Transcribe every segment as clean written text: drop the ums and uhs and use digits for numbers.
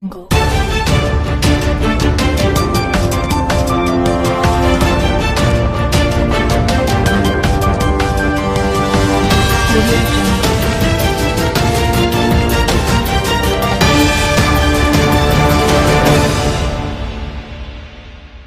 Go.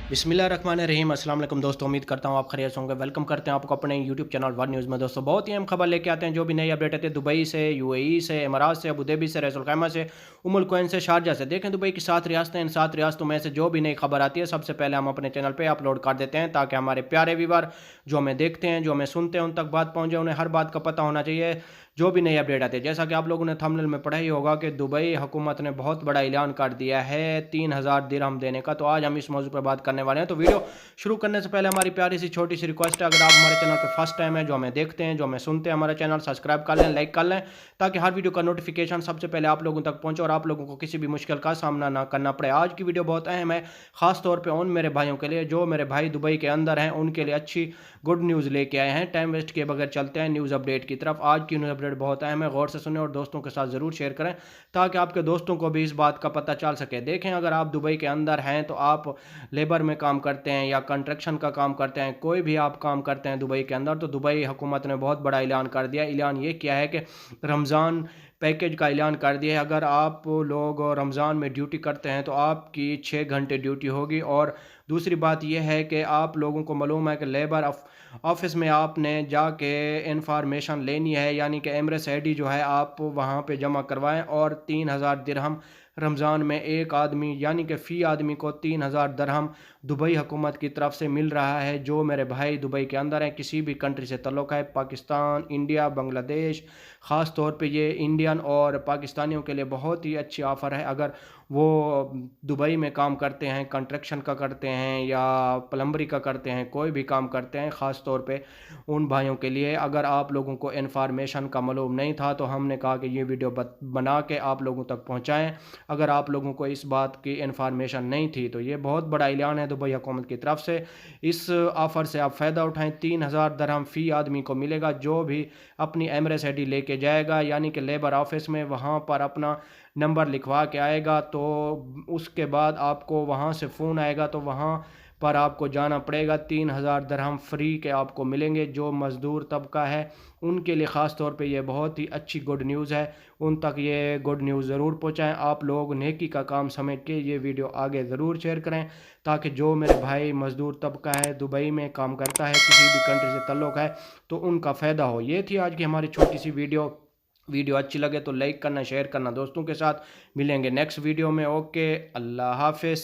बिस्मिल्लाहिर्रहमानिर्रहीम। अस्सलाम वालेकुम दोस्तों, उम्मीद करता हूँ आप खैरियत से होंगे। वेलकम करते हैं आपको अपने यूट्यूब चैनल वन न्यूज़ में। दोस्तों बहुत ही अहम खबर लेके आते हैं, जो भी नई अपडेट आती है दुबई से, यूएई से, इमारात से, अबू धाबी से, रईस अल खैमा से, उम्मुल कुवैन से, शारजा से। देखें दुबई की 7 रियासतें, इन 7 रियासतों में से जो भी नई खबर आती है सबसे पहले हम अपने चैनल पर अपलोड कर देते हैं, ताकि हमारे प्यारे व्यूअर जो हमें देखते हैं, जो हमें सुनते हैं, उन तक बात पहुँचे। उन्हें हर बात का पता होना चाहिए जो भी नई अपडेट आती है। जैसा कि आप लोगों ने थंबनेल में पढ़ा ही होगा कि दुबई हुकूमत ने बहुत बड़ा ऐलान कर दिया है 3000 दिरहम देने का। तो आज हम इस मौजू पर बात करने वाले हैं। तो वीडियो शुरू करने से पहले हमारी प्यारी सी छोटी सी रिक्वेस्ट है, अगर आप हमारे चैनल पर फर्स्ट टाइम है, जो हमें देखते हैं, जो हमें सुनते हैं, हमारा चैनल सब्सक्राइब कर लें, लाइक कर लें, ताकि हर वीडियो का नोटिफिकेशन सबसे पहले आप लोगों तक पहुंचे और आप लोगों को किसी भी मुश्किल का सामना ना करना पड़े। आज की वीडियो बहुत अहम है, खास तौर पर उन मेरे भाइयों के लिए जो मेरे भाई दुबई के अंदर हैं, उनके लिए अच्छी गुड न्यूज़ लेके आए हैं। टाइम वेस्ट किए बगैर चलते हैं न्यूज़ अपडेट की तरफ। आज की न्यूज़ अपडेट बहुत अहम है, गौर से सुने और दोस्तों के साथ ज़रूर शेयर करें, ताकि आपके दोस्तों को भी इस बात का पता चल सके। देखें, अगर आप दुबई के अंदर हैं तो आप लेबर में काम करते हैं या कंस्ट्रक्शन का काम करते हैं, कोई भी आप काम करते हैं दुबई के अंदर, तो दुबई हुकूमत ने बहुत बड़ा ऐलान कर दिया। ऐलान ये किया है कि रमज़ान पैकेज का ऐलान कर दिया है। अगर आप लोग रमज़ान में ड्यूटी करते हैं तो आपकी 6 घंटे ड्यूटी होगी। और दूसरी बात यह है कि आप लोगों को मालूम है कि लेबर ऑफिस में आपने जाके इंफॉर्मेशन लेनी है, यानी कि एमरेस आईडी जो है आप वहाँ पे जमा करवाएं। और 3000 दिरहम रमज़ान में एक आदमी, यानी कि फ़ी आदमी को 3000 दिरहम दुबई हुकूमत की तरफ से मिल रहा है। जो मेरे भाई दुबई के अंदर हैं, किसी भी कंट्री से तल्लुक़ है, पाकिस्तान, इंडिया, बांग्लादेश, ख़ास तौर पे ये इंडियन और पाकिस्तानियों के लिए बहुत ही अच्छी ऑफ़र है। अगर वो दुबई में काम करते हैं, कंस्ट्रक्शन का करते हैं या प्लम्बरी का करते हैं, कोई भी काम करते हैं, ख़ास तौर पे उन भाइयों के लिए। अगर आप लोगों को इन्फॉर्मेशन का मालूम नहीं था तो हमने कहा कि ये वीडियो बना के आप लोगों तक पहुंचाएं। अगर आप लोगों को इस बात की इन्फॉर्मेशन नहीं थी तो ये बहुत बड़ा ऐलान है दुबई हुकूमत की तरफ से। इस ऑफ़र से आप फ़ायदा उठाएं। 3000 दिरहम फ़ी आदमी को मिलेगा जो भी अपनी एमरेस आईडी लेके जाएगा, यानी कि लेबर ऑफिस में वहाँ पर अपना नंबर लिखवा के आएगा। तो उसके बाद आपको वहाँ से फ़ोन आएगा, तो वहाँ पर आपको जाना पड़ेगा। 3000 दिरहम फ्री के आपको मिलेंगे। जो मज़दूर तबका है उनके लिए ख़ास तौर पे ये बहुत ही अच्छी गुड न्यूज़ है। उन तक ये गुड न्यूज़ ज़रूर पहुँचाएँ। आप लोग नेकी का काम समझ के ये वीडियो आगे ज़रूर शेयर करें, ताकि जो मेरे भाई मज़दूर तबका है, दुबई में काम करता है, किसी भी कंट्री से ताल्लुक़ है, तो उनका फ़ायदा हो। ये थी आज की हमारी छोटी सी वीडियो अच्छी लगे तो लाइक करना, शेयर करना दोस्तों के साथ। मिलेंगे नेक्स्ट वीडियो में। ओके, अल्लाह हाफ़िज़।